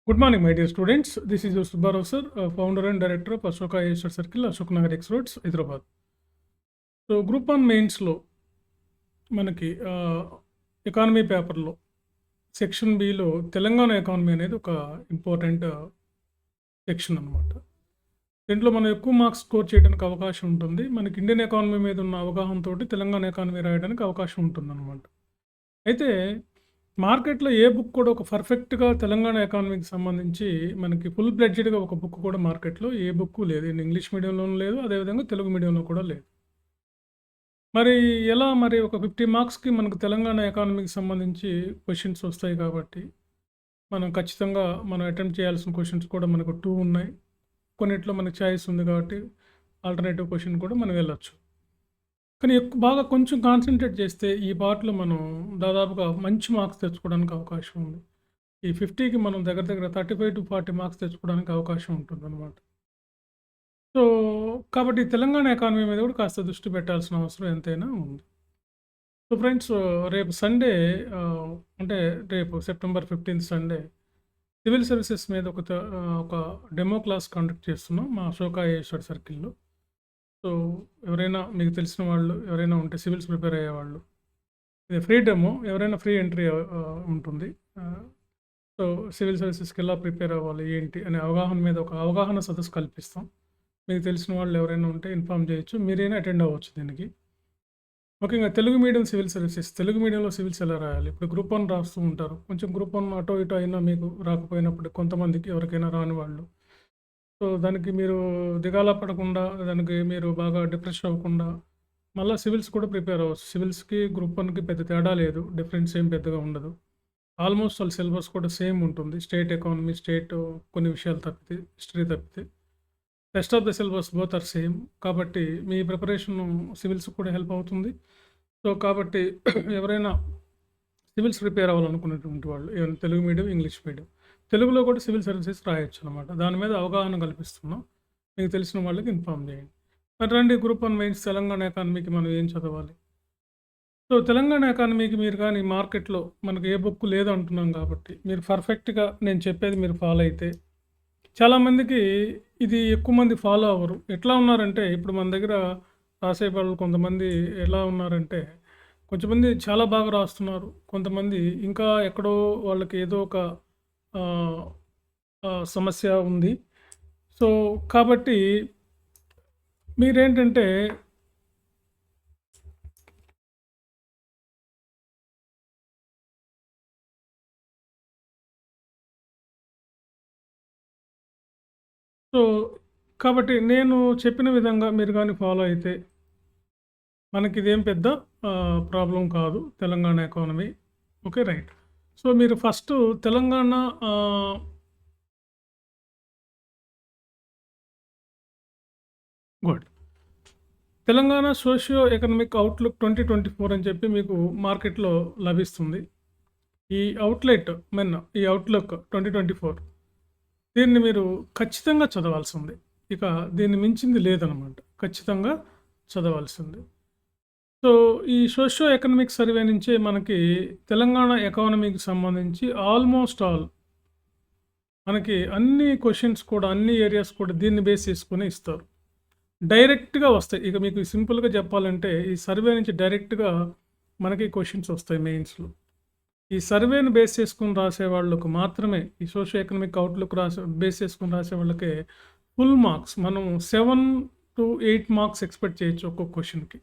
Good morning, my dear students. This is your Subbarao sir, founder and director of Ashoka Ayesha Circle, Ashok Nagar X Roads, Hyderabad. So group one మెయిన్స్లో మనకి economy పేపర్లో section below Telangana economy అనేది ఒక important section అనమాట. దీంట్లో మనం ఎక్కువ marks score చేయడానికి అవకాశం ఉంటుంది. మనకి ఇండియన్ ఎకానమీ మీద ఉన్న అవగాహనతో తెలంగాణ ఎకానమీ రాయడానికి అవకాశం ఉంటుంది అనమాట. అయితే మార్కెట్లో ఏ బుక్ కూడా ఒక పర్ఫెక్ట్గా తెలంగాణ ఎకానమీకి సంబంధించి మనకి ఫుల్ ప్లెడ్జెడ్గా ఒక బుక్ కూడా మార్కెట్లో ఏ బుక్ లేదు. ఇంగ్లీష్ మీడియంలోనూ లేదు, అదేవిధంగా తెలుగు మీడియంలో కూడా లేదు. మరి ఎలా మరి ఒక 50 మార్క్స్కి మనకు తెలంగాణ ఎకానమీకి సంబంధించి క్వశ్చన్స్ వస్తాయి కాబట్టి మనం ఖచ్చితంగా మనం అటెంప్ట్ చేయాల్సిన క్వశ్చన్స్ కూడా మనకు 2 ఉన్నాయి. కొన్నిట్లో మనకు చాయిస్ ఉంది కాబట్టి ఆల్టర్నేటివ్ క్వశ్చన్ కూడా మనం వెళ్ళొచ్చు. కానీ బాగా కొంచెం కాన్సంట్రేట్ చేస్తే ఈ పార్ట్లో మనం దాదాపుగా మంచి మార్క్స్ తెచ్చుకోవడానికి అవకాశం ఉంది. ఈ 50కి మనం దగ్గర 35 to 40 మార్క్స్ తెచ్చుకోవడానికి అవకాశం ఉంటుందన్నమాట. సో కాబట్టి తెలంగాణ ఎకానమీ మీద కూడా కాస్త దృష్టి పెట్టాల్సిన అవసరం ఎంతైనా ఉంది. సో ఫ్రెండ్స్, రేపు సండే అంటే రేపు September 15th Sunday civil services మీద ఒక డెమో క్లాస్ కండక్ట్ చేస్తున్నాం మా అశోక ఐఏఎస్ సర్కిల్లో. సో ఎవరైనా మీకు తెలిసిన వాళ్ళు ఎవరైనా ఉంటే సివిల్స్ ప్రిపేర్ అయ్యేవాళ్ళు, ఇది ఫ్రీ డెమో, ఎవరైనా ఫ్రీ ఎంట్రీ ఉంటుంది. సో సివిల్ సర్వీసెస్కి ఎలా ప్రిపేర్ అవ్వాలి ఏంటి అనే అవగాహన మీద ఒక అవగాహన సదస్సు కల్పిస్తాం. మీకు తెలిసిన వాళ్ళు ఎవరైనా ఉంటే ఇన్ఫామ్ చేయొచ్చు, మీరైనా అటెండ్ అవ్వచ్చు దీనికి. ముఖ్యంగా Telugu medium civil services, Telugu మీడియంలో సివిల్స్ ఎలా రాయాలి. ఇప్పుడు గ్రూప్ 1 రాస్తూ ఉంటారు, కొంచెం గ్రూప్ 1 అటో ఇటో అయినా మీకు రాకపోయినప్పుడు కొంతమందికి ఎవరికైనా రాని వాళ్ళు. సో దానికి మీరు దిగాలా పడకుండా, దానికి మీరు బాగా డిప్రెషన్ అవ్వకుండా మళ్ళీ సివిల్స్ కూడా ప్రిపేర్ అవ్వచ్చు. సివిల్స్కి గ్రూప్ 1కి పెద్ద తేడా లేదు, డిఫరెన్స్ ఏం పెద్దగా ఉండదు. ఆల్మోస్ట్ వాళ్ళ సిలబస్ కూడా సేమ్ ఉంటుంది. స్టేట్ ఎకానమీ, స్టేట్ కొన్ని విషయాలు తప్పితే, హిస్టరీ తప్పితే rest of the syllabus both are same. కాబట్టి మీ ప్రిపరేషన్ సివిల్స్ కూడా హెల్ప్ అవుతుంది. సో కాబట్టి ఎవరైనా సివిల్స్ ప్రిపేర్ అవ్వాలనుకునేటువంటి వాళ్ళు, ఏమైనా తెలుగు మీడియం, ఇంగ్లీష్ మీడియం, తెలుగులో కూడా సివిల్ సర్వీసెస్ రాయొచ్చు అనమాట. దాని మీద అవగాహన కల్పిస్తున్నాం. మీకు తెలిసిన వాళ్ళకి ఇన్ఫామ్ చేయండి. మరి రండి, గ్రూప్ 1 మెయిన్స్ తెలంగాణ ఎకానమీకి మనం ఏం చదవాలి. సో తెలంగాణ ఎకానమీకి మీరు కానీ మార్కెట్లో మనకు ఏ బుక్ లేదు అంటున్నాం కాబట్టి మీరు పర్ఫెక్ట్గా నేను చెప్పేది మీరు ఫాలో అయితే, చాలామందికి ఇది ఎక్కువ మంది ఫాలో అవ్వరు. ఎట్లా ఉన్నారంటే ఇప్పుడు మన దగ్గర రాసే వాళ్ళు కొంతమంది ఎలా ఉన్నారంటే, కొంతమంది చాలా బాగా రాస్తున్నారు, కొంతమంది ఇంకా ఎక్కడో వాళ్ళకి ఏదో ఒక సమస్య ఉంది. సో కాబట్టి మీరేంటంటే సో కాబట్టి నేను చెప్పిన విధంగా మీరు కానీ ఫాలో అయితే మనకి ఇదేం పెద్ద ప్రాబ్లం కాదు Telangana economy. Okay, right. So మీరు ఫస్ట్ తెలంగాణ గుడ్, తెలంగాణ సోషియో ఎకనామిక్ అవుట్లుక్ 2024 అని చెప్పి మీకు మార్కెట్లో లభిస్తుంది. ఈ అవుట్లెట్ ఈ అవుట్లుక్ 2024 దీన్ని మీరు ఖచ్చితంగా చదవాల్సింది. ఇక దీన్ని మించింది లేదనమాట, ఖచ్చితంగా చదవాల్సింది. సో ఈ సోషియో ఎకనామిక్ సర్వే నుంచే మనకి తెలంగాణ ఎకానమీకి సంబంధించి ఆల్మోస్ట్ ఆల్ మనకి అన్ని క్వశ్చన్స్ కూడా, అన్ని ఏరియాస్ కూడా దీన్ని బేస్ చేసుకుని ఇస్తారు, డైరెక్ట్గా వస్తాయి. ఇక మీకు సింపుల్గా చెప్పాలంటే ఈ సర్వే నుంచి డైరెక్ట్గా మనకి క్వశ్చన్స్ వస్తాయి మెయిన్స్లో. ఈ సర్వేను బేస్ చేసుకుని రాసే వాళ్ళకు మాత్రమే, ఈ సోషియో ఎకనామిక్ అవుట్లుక్ బేస్ చేసుకుని రాసే వాళ్ళకే ఫుల్ మార్క్స్ మనం 7 to 8 మార్క్స్ ఎక్స్పెక్ట్ చేయొచ్చు ఒక్కొక్క క్వశ్చన్కి.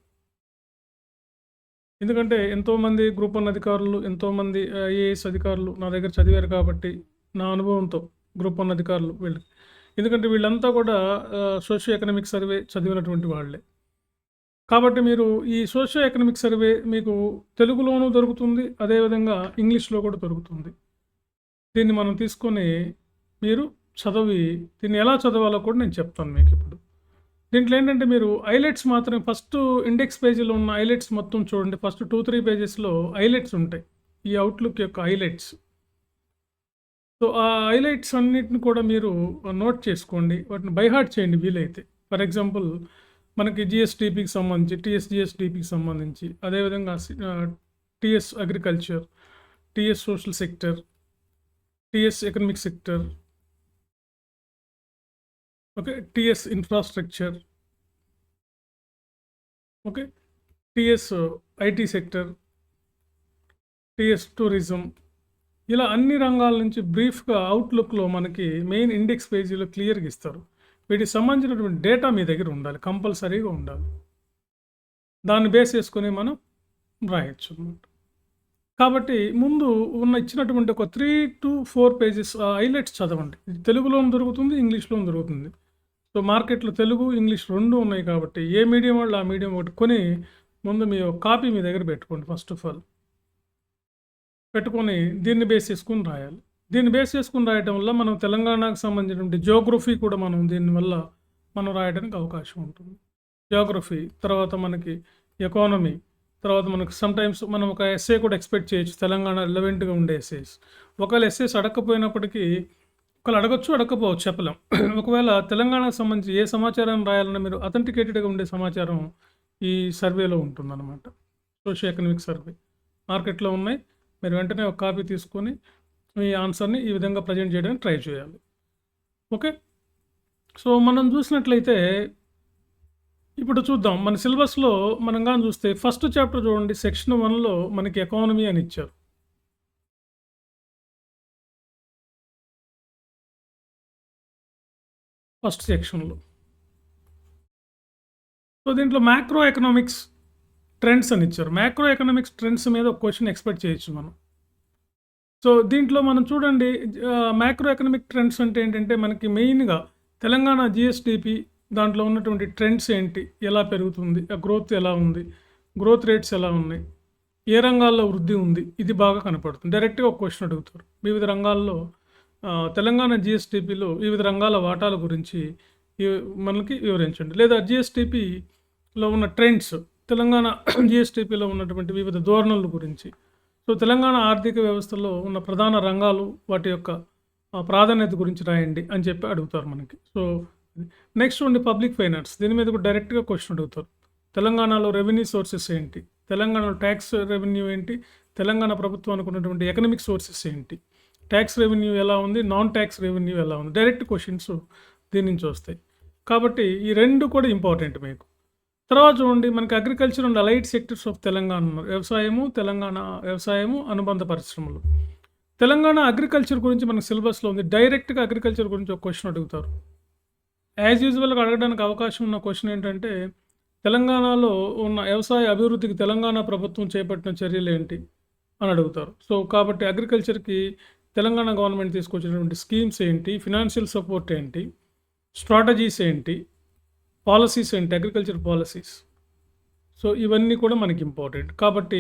ఎందుకంటే ఎంతోమంది గ్రూప్ 1 అధికారులు, ఎంతోమంది ఐఏఎస్ అధికారులు నా దగ్గర చదివారు కాబట్టి, నా అనుభవంతో గ్రూప్ 1 అధికారులు వీళ్ళు, ఎందుకంటే వీళ్ళంతా కూడా సోషియో ఎకనామిక్ సర్వే చదివినటువంటి వాళ్ళే. కాబట్టి మీరు ఈ సోషియో ఎకనామిక్ సర్వే మీకు తెలుగులోనూ దొరుకుతుంది, అదేవిధంగా ఇంగ్లీష్లో కూడా దొరుకుతుంది. దీన్ని మనం తీసుకొని మీరు చదివి దీన్ని ఎలా చదవాలో కూడా నేను చెప్తాను మీకు ఇప్పుడు. దీంట్లో ఏంటంటే మీరు హైలైట్స్ మాత్రమే, ఫస్ట్ ఇండెక్స్ పేజీలో ఉన్న హైలైట్స్ మొత్తం చూడండి. ఫస్ట్ 2-3 పేజెస్లో హైలైట్స్ ఉంటాయి, ఈ అవుట్లుక్ యొక్క హైలైట్స్. సో ఆ హైలైట్స్ అన్నిటిని కూడా మీరు నోట్ చేసుకోండి, వాటిని బైహార్ట్ చేయండి వీలైతే. ఫర్ ఎగ్జాంపుల్ మనకి జిఎస్డిపికి సంబంధించి, జిఎస్డిపికి సంబంధించి, అదేవిధంగా TS agriculture, TS social sector, TS economic sector, okay, TS infrastructure, okay, TS IT sector, TS tourism, ఇలా అన్ని రంగాల నుంచి బ్రీఫ్గా అవుట్లుక్లో మనకి మెయిన్ ఇండెక్స్ పేజీలో క్లియర్గా ఇస్తారు. వీటికి సంబంధించినటువంటి డేటా మీ దగ్గర ఉండాలి, కంపల్సరీగా ఉండాలి. దాన్ని బేస్ చేసుకొని మనం రాయొచ్చు అన్నమాట. కాబట్టి ముందు ఇచ్చినటువంటి ఒక 3 to 4 పేజెస్ హైలైట్స్ చదవండి. ఇది తెలుగులోను దొరుకుతుంది, ఇంగ్లీష్లోను దొరుకుతుంది. సో మార్కెట్లో తెలుగు, ఇంగ్లీష్ 2 ఉన్నాయి కాబట్టి ఏ మీడియం వాళ్ళు ఆ మీడియం ఒకటి కొని ముందు మీ కాపీ మీ దగ్గర పెట్టుకోండి. ఫస్ట్ ఆఫ్ ఆల్ పెట్టుకొని దీన్ని బేస్ చేసుకొని రాయాలి. దీన్ని బేస్ చేసుకొని రాయడం వల్ల మనం తెలంగాణకు సంబంధించినటువంటి జియోగ్రఫీ కూడా దీనివల్ల మనం రాయడానికి అవకాశం ఉంటుంది. జియోగ్రఫీ తర్వాత మనకి ఎకానమీ, తర్వాత మనకు సమ్‌టైమ్స్ మనం ఒక ఎస్సే కూడా ఎక్స్‌పెక్ట్ చేయొచ్చు. తెలంగాణ రిలవెంట్‌గా ఉండే ఎస్సేస్. ఒకవేళ ఎస్సేస్ అడగకపోయినప్పటికీ ఒకవేళ అడగొచ్చు, అడగకపోవచ్చు చెప్పలేం. ఒకవేళ తెలంగాణకు సంబంధించి ఏ సమాచారాన్ని రాయాలన్నా మీరు అథెంటికేటెడ్‌గా ఉండే సమాచారం ఈ సర్వేలో ఉంటుందన్నమాట. Socio economic survey. మార్కెట్‌లో ఉన్నాయి. మీరు వెంటనే ఒక కాపీ తీసుకొని మీ ఆన్సర్‌ని ఈ విధంగా ప్రజెంట్ చేయడానికి ట్రై చేయాలి. ఓకే. సో మనం చూసినట్లయితే ఇప్పుడు చూద్దాం. మన సిలబస్‌లో మనం గాని చూస్తే ఫస్ట్ చాప్టర్ చూడండి. సెక్షన్ 1లో మనకి ఎకానమీ అని ఇచ్చారు. ఫస్ట్ సెక్షన్‌లో. సో దీంట్లో మ్యాక్రో ఎకనామిక్స్ ట్రెండ్స్ అని ఇచ్చారు. మ్యాక్రో ఎకనామిక్స్ ట్రెండ్స్ మీద ఒక క్వెషన్ ఎక్స్‌పెక్ట్ చేయొచ్చు మనం. సో దీంట్లో మనం చూడండి మ్యాక్రో ఎకనామిక్ ట్రెండ్స్ అంటే ఏంటంటే మనకి మెయిన్‌గా తెలంగాణ జీఎస్‌డిపి దాంట్లో ఉన్నటువంటి ట్రెండ్స్ ఏంటి? ఎలా పెరుగుతుంది? ఆ గ్రోత్ ఎలా ఉంది? గ్రోత్ రేట్స్ ఎలా ఉన్నాయి? ఏ రంగాల్లో వృద్ధి ఉంది? ఇది బాగా కనపడుతుంది. డైరెక్ట్‌గా ఒక క్వెషన్ అడుగుతారు. వివిధ రంగాల్లో తెలంగాణ జీఎస్‌డిపిలో వివిధ రంగాల వాటాల గురించి మనకి వివరించండి. లేదా జీఎస్‌డిపిలో ఉన్న ట్రెండ్స్, తెలంగాణ జీఎస్‌డిపిలో ఉన్నటువంటి వివిధ ధోరణుల గురించి. సో తెలంగాణ ఆర్థిక వ్యవస్థలో ఉన్న ప్రధాన రంగాలు, వాటి యొక్క ప్రాధాన్యత గురించి రాయండి అని చెప్పి అడుగుతారు మనకి. సో నెక్స్ట్ ఉండి పబ్లిక్ ఫైనాన్స్. దీని మీద కూడా డైరెక్ట్‌గా క్వెషన్ అడుగుతారు. తెలంగాణలో రెవెన్యూ సోర్సెస్ ఏంటి? తెలంగాణలో ట్యాక్స్ రెవెన్యూ ఏంటి? తెలంగాణ ప్రభుత్వానికి ఉన్నటువంటి ఎకనామిక్ సోర్సెస్ ఏంటి? ట్యాక్స్ రెవెన్యూ ఎలా ఉంది? నాన్ ట్యాక్స్ రెవెన్యూ ఎలా ఉంది? డైరెక్ట్ క్వెషన్స్ దీని నుంచి వస్తాయి. కాబట్టి ఈ 2 కూడా ఇంపార్టెంట్ మీకు. తర్వాత చూడండి మనకి agriculture and allied sectors of Telangana ఉన్నారు. వ్యవసాయము, అనుబంధ పరిశ్రమలు. తెలంగాణ అగ్రికల్చర్ గురించి మనకు సిలబస్‌లో ఉంది. డైరెక్ట్‌గా అగ్రికల్చర్ గురించి ఒక క్వెషన్ అడుగుతారు. యాజ్ యూజువల్‌గా అడగడానికి అవకాశం ఉన్న క్వెషన్ ఏంటంటే, తెలంగాణలో ఉన్న వ్యవసాయ అభివృద్ధికి తెలంగాణ ప్రభుత్వం చేపట్టిన చర్యలేంటి అని అడుగుతారు. సో కాబట్టి అగ్రికల్చర్‌కి తెలంగాణ గవర్నమెంట్ తీసుకొచ్చినటువంటి స్కీమ్స్ ఏంటి? ఫినాన్షియల్ సపోర్ట్ ఏంటి? స్ట్రాటజీస్ ఏంటి? పాలసీస్ ఏంటి? Agriculture policies. సో ఇవన్నీ కూడా మనకి ఇంపార్టెంట్. కాబట్టి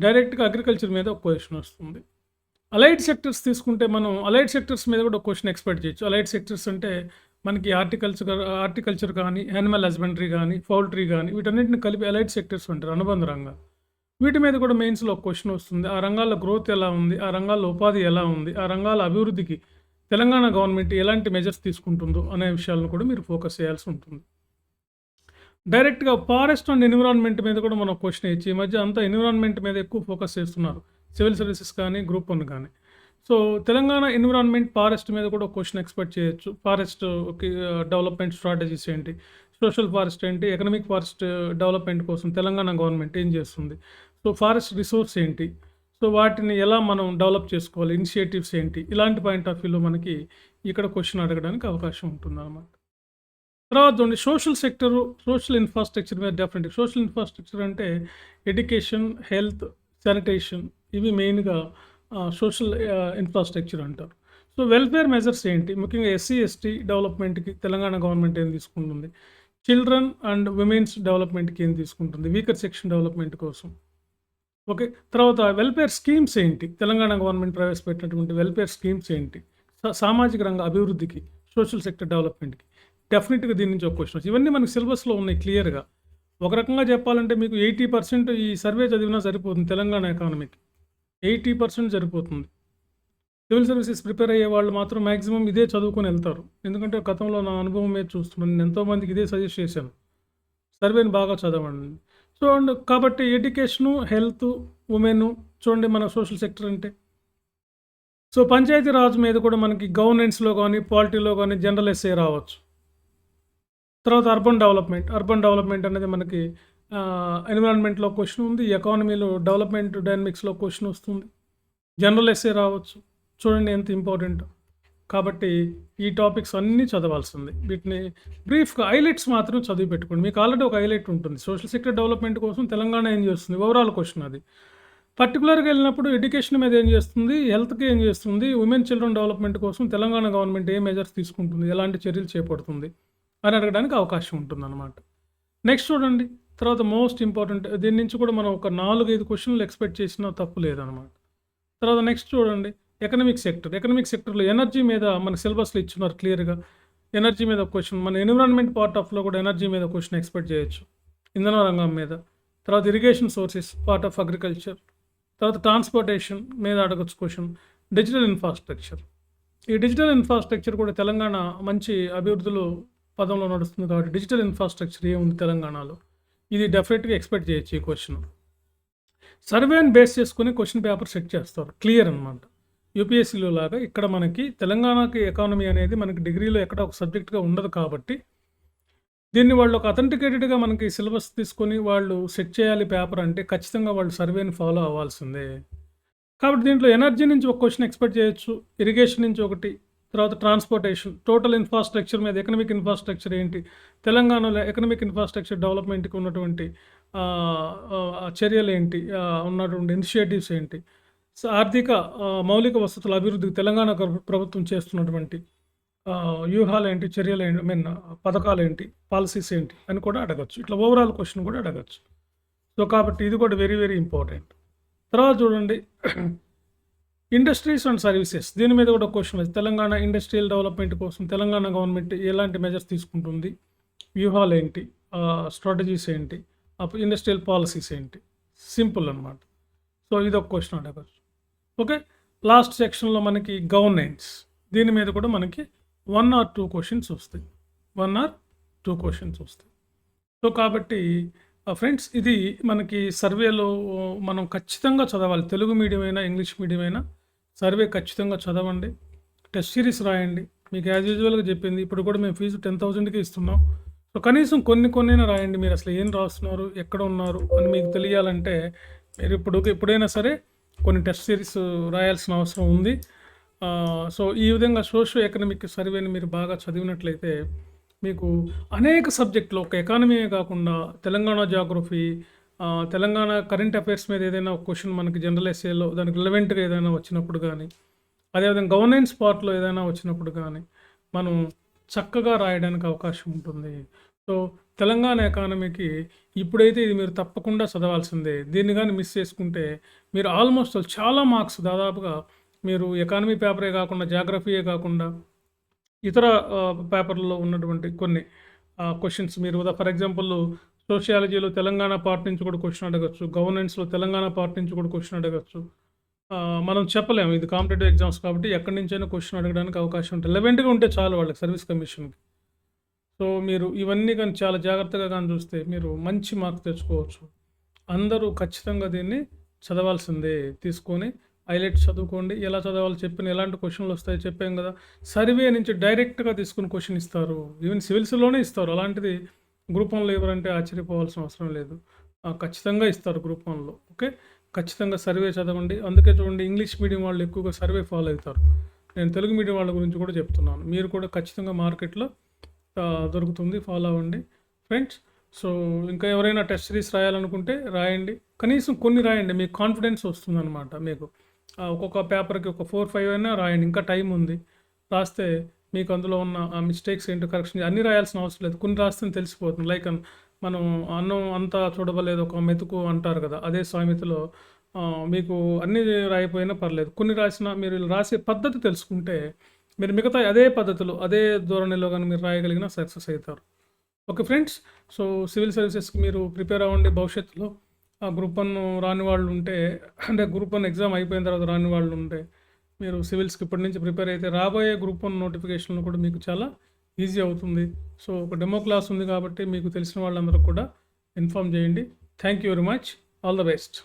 డైరెక్ట్‌గా అగ్రికల్చర్ మీద ఒక క్వెషన్ వస్తుంది. అలైడ్ సెక్టర్స్ తీసుకుంటే మనం అలైడ్ సెక్టర్స్ మీద కూడా ఒక క్వెషన్ ఎక్స్‌పెక్ట్ చేయొచ్చు. అలైడ్ సెక్టర్స్ అంటే మనకి హార్టికల్చర్ కానీ, యానిమల్ హస్బెండరీ కానీ, పౌల్ట్రీ కానీ వీటన్నిటిని కలిపి అలైడ్ సెక్టర్స్ అంటారు, అనుబంధ రంగాలు. వీటి మీద కూడా మెయిన్స్‌లో ఒక క్వెషన్ వస్తుంది. ఆ రంగాల్లో గ్రోత్ ఎలా ఉంది? ఆ రంగాల్లో ఉపాధి ఎలా ఉంది? ఆ రంగాల అభివృద్ధికి తెలంగాణ గవర్నమెంట్ ఎలాంటి మెజర్స్ తీసుకుంటుందో అనే విషయాలను కూడా మీరు ఫోకస్ చేయాల్సి ఉంటుంది. డైరెక్ట్‌గా ఫారెస్ట్ అండ్ ఎన్విరాన్మెంట్ మీద కూడా మనం క్వెషన్ ఇచ్చి ఈ మధ్య అంతా ఎన్విరాన్మెంట్ మీద ఎక్కువ ఫోకస్ చేస్తున్నారు. సివిల్ సర్వీసెస్ కానీ, గ్రూప్ 1 కానీ. సో తెలంగాణ ఎన్విరాన్మెంట్, ఫారెస్ట్ మీద కూడా ఒక క్వెషన్ ఎక్స్‌పెక్ట్ చేయొచ్చు. ఫారెస్ట్‌కి డెవలప్‌మెంట్ స్ట్రాటజీస్ ఏంటి? సోషల్ ఫారెస్ట్ ఏంటి? ఎకనామిక్ ఫారెస్ట్ డెవలప్‌మెంట్ కోసం తెలంగాణ గవర్నమెంట్ ఏం చేస్తుంది? సో ఫారెస్ట్ రిసోర్స్ ఏంటి? సో వాటిని ఎలా మనం డెవలప్ చేసుకోవాలి? ఇనిషియేటివ్స్ ఏంటి? ఇలాంటి పాయింట్ ఆఫ్ వ్యూలో మనకి ఇక్కడ క్వెషన్ అడగడానికి అవకాశం ఉంటుందన్నమాట. తర్వాత చూడండి సోషల్ సెక్టరు, సోషల్ ఇన్ఫ్రాస్ట్రక్చర్ మీద డెఫినెట్‌గా. సోషల్ ఇన్ఫ్రాస్ట్రక్చర్ అంటే ఎడ్యుకేషన్, హెల్త్, శానిటేషన్ ఇవి మెయిన్‌గా సోషల్ ఇన్ఫ్రాస్ట్రక్చర్ అంటారు. సో వెల్ఫేర్ మెజర్స్ ఏంటి? ముఖ్యంగా ఎస్సీ, ఎస్టీ డెవలప్‌మెంట్‌కి తెలంగాణ గవర్నమెంట్ ఏం తీసుకుంటుంది? చిల్డ్రన్ అండ్ విమెన్స్ డెవలప్‌మెంట్‌కి ఏం తీసుకుంటుంది? వీకర్ సెక్షన్ డెవలప్‌మెంట్ కోసం. ఓకే. తర్వాత వెల్ఫేర్ స్కీమ్స్ ఏంటి? తెలంగాణ గవర్నమెంట్ ప్రవేశపెట్టినటువంటి వెల్ఫేర్ స్కీమ్స్ ఏంటి? సామాజిక రంగ అభివృద్ధికి, సోషల్ సెక్టర్ డెవలప్‌మెంట్‌కి. డెఫినిట్‌గా దీని నుంచి ఒక క్వెషన్ వస్తుంది. ఇవన్నీ మనకు సిలబస్‌లో ఉన్నాయి క్లియర్‌గా. ఒక రకంగా చెప్పాలంటే మీకు 80% ఈ సర్వే చదివినా సరిపోతుంది తెలంగాణ ఎకానమీకి. 80% సరిపోతుంది. సివిల్ సర్వీసెస్ ప్రిపేర్ అయ్యే వాళ్ళు మాత్రం మాక్సిమం ఇదే చదువుకొని వెళ్తారు. ఎందుకంటే గతంలో నా అనుభవం మీద చూస్తున్నాను. నేను ఎంతోమందికి ఇదే సజెస్ట్ చేశాను. సర్వేని బాగా చదవండి. సో అండ్ కాబట్టి ఎడ్యుకేషను, హెల్త్, ఉమెను చూడండి మన సోషల్ సెక్టర్ అంటే. సో పంచాయతీ రాజ్ మీద కూడా మనకి గవర్నెన్స్‌లో గానీ, పాలిటీలో గానీ జనరల్ ఎస్సే రావచ్చు. తర్వాత అర్బన్ డెవలప్మెంట్ అనేది మనకి ఎన్విరాన్మెంట్‌లో క్వెషన్ ఉంది. ఎకానమీలో డెవలప్మెంట్ డైనమిక్స్‌లో క్వెషన్ వస్తుంది. జనరల్ ఎస్సే రావచ్చు. చూడండి ఎంత ఇంపార్టెంటో. కాబట్టి ఈ టాపిక్స్ అన్నీ చదవాల్సిందే. వీటిని బ్రీఫ్‌గా హైలైట్స్ మాత్రం చదివి పెట్టుకోండి. మీకు ఆల్రెడీ ఒక హైలైట్ ఉంటుంది. సోషల్ సెక్టర్ డెవలప్మెంట్ కోసం తెలంగాణ ఏం చేస్తుంది? ఓవరాల్ క్వెషన్ అది. పర్టిక్యులర్‌గా వెళ్ళినప్పుడు ఎడ్యుకేషన్ మీద ఏం చేస్తుంది? హెల్త్‌కి ఏం చేస్తుంది? ఉమెన్ చిల్డ్రన్ డెవలప్మెంట్ కోసం తెలంగాణ గవర్నమెంట్ ఏ మెజర్స్ తీసుకుంటుంది? ఎలాంటి చర్యలు చేపడుతుంది? అని అడగడానికి అవకాశం ఉంటుందన్నమాట. నెక్స్ట్ చూడండి. తర్వాత మోస్ట్ ఇంపార్టెంట్ దీని నుంచి కూడా మనం ఒక 4, 5 క్వెషన్‌లు ఎక్స్‌పెక్ట్ చేసినా తప్పు లేదనమాట. తర్వాత నెక్స్ట్ చూడండి. ఎకనామిక్ సెక్టర్‌లో ఎనర్జీ మీద మన సిలబస్‌లో ఇచ్చున్నారు క్లియర్‌గా. ఎనర్జీ మీద క్వెషన్ మన ఎన్విరాన్మెంట్ పార్ట్ ఆఫ్‌లో కూడా ఎనర్జీ మీద క్వెషన్ ఎక్స్‌పెక్ట్ చేయొచ్చు. ఇంధన రంగం మీద. తర్వాత irrigation sources part of agriculture. తర్వాత ట్రాన్స్‌పోర్టేషన్ మీద అడగొచ్చు క్వెషన్. Digital infrastructure. ఈ డిజిటల్ ఇన్‌ఫ్రాస్ట్రక్చర్ కూడా తెలంగాణ మంచి అభివృద్ధిలో పదంలో నడుస్తుంది కాబట్టి డిజిటల్ ఇన్‌ఫ్రాస్ట్రక్చర్ ఏముంది తెలంగాణలో? ఇది డెఫినెట్‌గా ఎక్స్‌పెక్ట్ చేయొచ్చు ఈ క్వెషన్. సర్వేని బేస్ చేసుకొని క్వెషన్ పేపర్ సెట్ చేస్తారు. క్లియర్ అనమాట. యూపీఎస్సీలో లాగా ఇక్కడ మనకి తెలంగాణకి ఎకానమీ అనేది మనకి డిగ్రీలో ఎక్కడ ఒక సబ్జెక్ట్‌గా ఉండదు కాబట్టి దీన్ని వాళ్ళు ఒక అథెంటికేటెడ్‌గా మనకి సిలబస్ తీసుకొని వాళ్ళు సెట్ చేయాలి పేపర్ అంటే ఖచ్చితంగా వాళ్ళు సర్వేని ఫాలో అవ్వాల్సిందే. కాబట్టి దీంట్లో ఎనర్జీ నుంచి ఒక క్వెషన్ ఎక్స్‌పెక్ట్ చేయొచ్చు. ఇరిగేషన్ నుంచి ఒకటి. తర్వాత ట్రాన్స్‌పోర్టేషన్, టోటల్ ఇన్‌ఫ్రాస్ట్రక్చర్ మీద ఎకనామిక్ ఇన్‌ఫ్రాస్ట్రక్చర్ ఏంటి? తెలంగాణలో ఎకనామిక్ ఇన్‌ఫ్రాస్ట్రక్చర్ డెవలప్‌మెంట్‌కి ఉన్నటువంటి చర్యలేంటి? ఉన్నటువంటి ఇనిషియేటివ్స్ ఏంటి? ఆర్థిక మౌలిక వసతుల అభివృద్ధికి తెలంగాణ ప్రభుత్వం చేస్తున్నటువంటి వ్యూహాలేంటి? చర్యలేంటి? పథకాలేంటి? పాలసీస్ ఏంటి? అని కూడా అడగొచ్చు. ఇట్లా ఓవరాల్ క్వెషన్ కూడా అడగొచ్చు. సో కాబట్టి ఇది కూడా వెరీ, వెరీ ఇంపార్టెంట్. తర్వాత చూడండి ఇండస్ట్రీస్ అండ్ సర్వీసెస్ దీని మీద కూడా క్వెషన్ ఉంది. తెలంగాణ ఇండస్ట్రియల్ డెవలప్మెంట్ కోసం తెలంగాణ గవర్నమెంట్ ఎలాంటి మెజర్స్ తీసుకుంటుంది? వ్యూహాలు ఏంటి? స్ట్రాటజీస్ ఏంటి? ఇండస్ట్రియల్ పాలసీస్ ఏంటి? సింపుల్ అనమాట. సో ఇదొక క్వెషన్ అడగచ్చు. ఓకే. లాస్ట్ సెక్షన్లో మనకి గవర్నెన్స్ దీని మీద కూడా మనకి 1 or 2 క్వెషన్స్ వస్తాయి. 1 or 2 క్వెషన్స్ వస్తాయి. సో కాబట్టి ఫ్రెండ్స్ ఇది మనకి సర్వేలో మనం ఖచ్చితంగా చదవాలి. తెలుగు మీడియం అయినా ఇంగ్లీష్ మీడియం అయినా సర్వే ఖచ్చితంగా చదవండి. టెస్ట్ సిరీస్ రాయండి. మీకు యాజ్ యూజువల్గా చెప్పింది. ఇప్పుడు కూడా మేము ఫీజు 10,000కి ఇస్తున్నాం. సో కనీసం కొన్నైనా రాయండి. మీరు అసలు ఏం రాస్తున్నారు, ఎక్కడ ఉన్నారు అని మీకు తెలియాలంటే మీరు ఎప్పుడైనా సరే కొన్ని టెస్ట్ సిరీస్ రాయాల్సిన అవసరం ఉంది. సో ఈ విధంగా సోషియో ఎకనామిక్ సర్వేని మీరు బాగా చదివినట్లయితే మీకు అనేక సబ్జెక్టులు ఒక ఎకానమీయే కాకుండా Telangana geography, Telangana current affairs మీద ఏదైనా ఒక క్వెషన్ మనకి జనరల్ ఎస్సేలో దానికి రిలవెంట్గా ఏదైనా వచ్చినప్పుడు కానీ, అదేవిధంగా గవర్నెన్స్ పార్ట్లో ఏదైనా వచ్చినప్పుడు కానీ మనం చక్కగా రాయడానికి అవకాశం ఉంటుంది. సో తెలంగాణ ఎకానమీకి ఇప్పుడైతే ఇది మీరు తప్పకుండా చదవాల్సిందే. దీన్ని కానీ మిస్ చేసుకుంటే మీరు ఆల్మోస్ట్ చాలా మార్క్స్ దాదాపుగా మీరు ఎకానమీ పేపరే కాకుండా జాగ్రఫీయే కాకుండా ఇతర పేపర్లలో ఉన్నటువంటి కొన్ని క్వెషన్స్ మీరు ఫర్ ఎగ్జాంపుల్ సోషియాలజీలో తెలంగాణ పార్ట్ నుంచి కూడా క్వెషన్ అడగచ్చు. గవర్నెన్స్లో తెలంగాణ పార్ట్ నుంచి కూడా క్వెషన్ అడగచ్చు. మనం చెప్పలేము ఇది కాంపిటేటివ్ ఎగ్జామ్స్ కాబట్టి ఎక్కడి నుంచైనా క్వెషన్ అడగడానికి అవకాశం ఉంటుంది. రిలవెంట్గా ఉంటే చాలు వాళ్ళకి సర్వీస్ కమిషన్కి. సో మీరు ఇవన్నీ కానీ చాలా జాగ్రత్తగా కానీ చూస్తే మీరు మంచి మార్క్ తెచ్చుకోవచ్చు. అందరూ ఖచ్చితంగా దీన్ని చదవాల్సిందే. తీసుకొని హైలైట్స్ చదువుకోండి. ఎలా చదవాలో చెప్పిన ఎలాంటి క్వెషన్లు వస్తాయో చెప్పాం కదా. సర్వే నుంచి డైరెక్ట్గా తీసుకుని క్వెషన్ ఇస్తారు. ఈవెన్ సివిల్స్లోనే ఇస్తారు. అలాంటిది గ్రూప్ 1లో ఎవరంటే ఆశ్చర్యపోవాల్సిన అవసరం లేదు. ఖచ్చితంగా ఇస్తారు గ్రూప్ 1లో. ఓకే. ఖచ్చితంగా సర్వే చదవండి. అందుకే చూడండి ఇంగ్లీష్ మీడియం వాళ్ళు ఎక్కువగా సర్వే ఫాలో అవుతారు. నేను తెలుగు మీడియం వాళ్ళ గురించి కూడా చెప్తున్నాను. మీరు కూడా ఖచ్చితంగా మార్కెట్లో దొరుకుతుంది. ఫాలో అవ్వండి ఫ్రెండ్స్. సో ఇంకా ఎవరైనా టెస్ట్ సిరీస్ రాయాలనుకుంటే రాయండి. కనీసం కొన్ని రాయండి. మీకు కాన్ఫిడెన్స్ వస్తుందన్నమాట. మీకు ఒక్కొక్క పేపర్కి ఒక 4-5 అయినా రాయండి. ఇంకా టైం ఉంది. రాస్తే మీకు అందులో ఉన్న మిస్టేక్స్ ఏంటో కరెక్షన్ అన్నీ రాయాల్సిన అవసరం లేదు. కొన్ని రాస్తే తెలిసిపోతుంది. లైక్ మనం అన్నం అంతా చూడవలేదు ఒక మెతుకు అంటారు కదా. అదే సామెతలో మీకు అన్నీ రాయిపోయినా పర్లేదు. కొన్ని రాసినా మీరు రాసే పద్ధతి తెలుసుకుంటే మీరు మిగతా అదే పద్ధతిలో అదే ధోరణిలో కానీ మీరు రాయగలిగిన సక్సెస్ అవుతారు. Okay friends. సో సివిల్ సర్వీసెస్కి మీరు ప్రిపేర్ అవ్వండి. భవిష్యత్తులో గ్రూప్ 1 రాని వాళ్ళు ఉంటే అంటే గ్రూప్ 1 ఎగ్జామ్ అయిపోయిన తర్వాత రాని వాళ్ళు ఉంటే మీరు సివిల్స్కి ఇప్పటి నుంచి ప్రిపేర్ అయితే రాబోయే గ్రూప్ 1 నోటిఫికేషన్లు కూడా మీకు చాలా ఈజీ అవుతుంది. సో ఒక డెమో క్లాస్ ఉంది కాబట్టి మీకు తెలిసిన వాళ్ళందరూ కూడా ఇన్ఫామ్ చేయండి. Thank you very much. All the best.